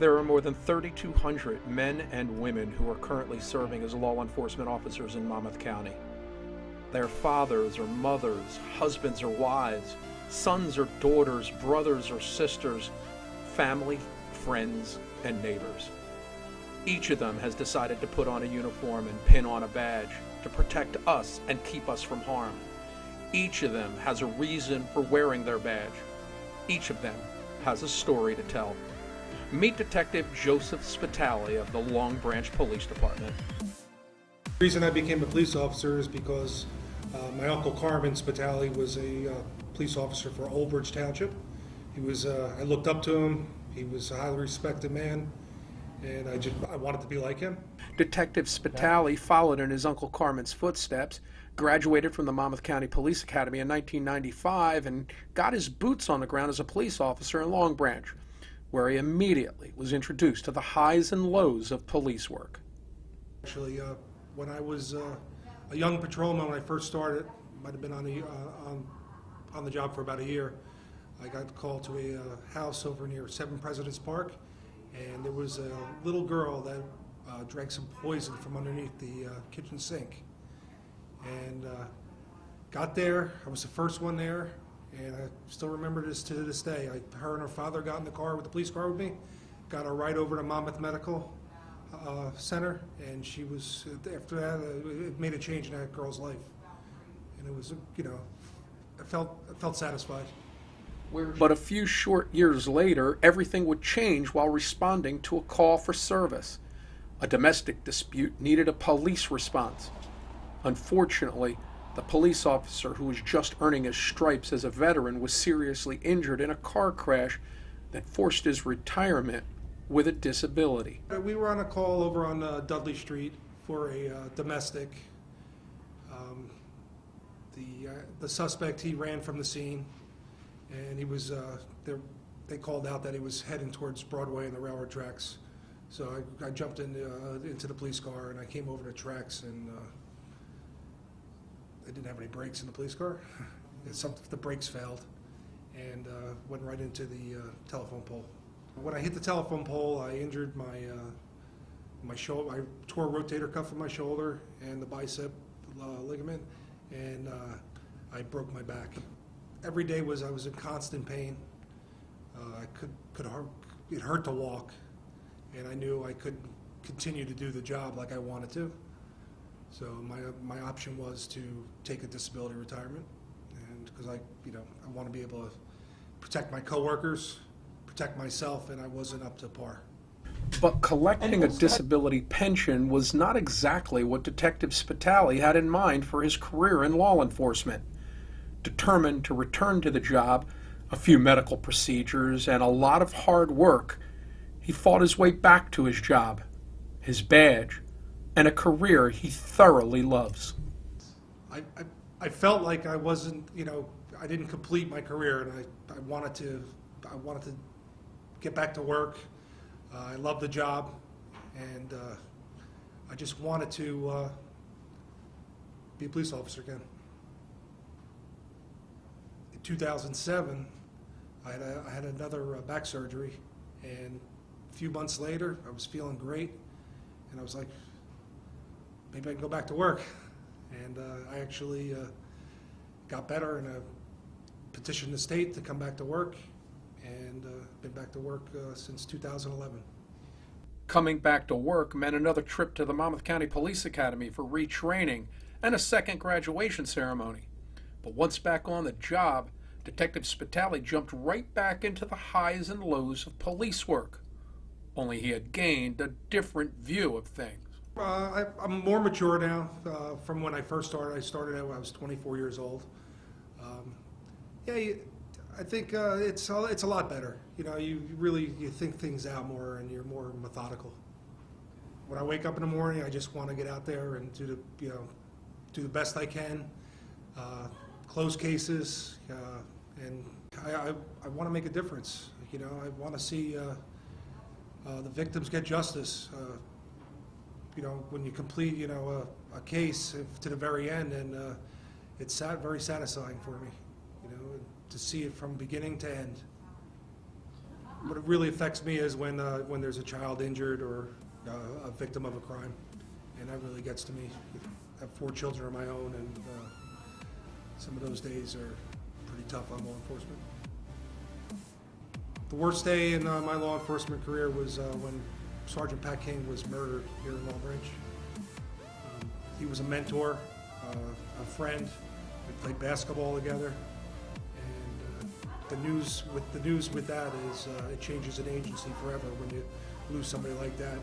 There are more than 3,200 men and women who are currently serving as law enforcement officers in Monmouth County. They are fathers or mothers, husbands or wives, sons or daughters, brothers or sisters, family, friends, and neighbors. Each of them has decided to put on a uniform and pin on a badge to protect us and keep us from harm. Each of them has a reason for wearing their badge. Each of them has a story to tell. Meet Detective Joseph Spitale of the Long Branch Police Department. The reason I became a police officer is because my uncle Carmen Spitale was a police officer for Old Bridge Township. I looked up to him. He was a highly respected man, and I wanted to be like him. Detective Spitale followed in his Uncle Carmen's footsteps, graduated from the Monmouth County Police Academy in 1995, and got his boots on the ground as a police officer in Long Branch, where he immediately was introduced to the highs and lows of police work. Actually, when I was a young patrolman, when I first started, might have been on the job for about a year, I got called to a house over near 7 Presidents Park, and there was a little girl that drank some poison from underneath the kitchen sink. And got there, I was the first one there, and I still remember this to this day. Her and her father got in the car with the police car with me, got her right over to Monmouth Medical Center, and she was, after that, it made a change in that girl's life. And it was, I felt satisfied. But a few short years later, everything would change while responding to a call for service. A domestic dispute needed a police response. Unfortunately, the police officer who was just earning his stripes as a veteran was seriously injured in a car crash that forced his retirement with a disability. We were on a call over on Dudley Street for a domestic. The suspect, he ran from the scene, and he was they called out that he was heading towards Broadway and the railroad tracks. So I jumped into the police car, and I came over the tracks, and they didn't have any brakes in the police car. The brakes failed, and went right into the telephone pole. When I hit the telephone pole, I injured my shoulder. I tore a rotator cuff in my shoulder and the bicep ligament, and I broke my back. Every day I was in constant pain. It hurt to walk, and I knew I couldn't continue to do the job like I wanted to. So my option was to take a disability retirement, and because I want to be able to protect my coworkers, protect myself, and I wasn't up to par. But collecting a disability pension was not exactly what Detective Spitale had in mind for his career in law enforcement. Determined to return to the job, a few medical procedures, and a lot of hard work, he fought his way back to his job, his badge, and a career he thoroughly loves. I felt like I wasn't, I didn't complete my career, and I wanted to get back to work. I love the job, and I just wanted to be a police officer again. In 2007, I had another back surgery, and a few months later, I was feeling great, and I was like, maybe I can go back to work. And I actually got better, and I petitioned the state to come back to work, and been back to work since 2011. Coming back to work meant another trip to the Monmouth County Police Academy for retraining and a second graduation ceremony. But once back on the job, Detective Spitale jumped right back into the highs and lows of police work. Only he had gained a different view of things. I'm more mature now from when I first started. I started out when I was 24 years old. I think it's a lot better. You think things out more, and you're more methodical. When I wake up in the morning, I just want to get out there and do the best I can, close cases, and I want to make a difference. I want to see the victims get justice. When you complete, a case to the very end, and it's very satisfying for me, to see it from beginning to end. What it really affects me is when there's a child injured or a victim of a crime, and that really gets to me. I have 4 children of my own, and some of those days are pretty tough on law enforcement. The worst day in my law enforcement career was when Sergeant Pat King was murdered here in Long Branch. He was a mentor, a friend. We played basketball together, and the news with that is it changes an agency forever when you lose somebody like that.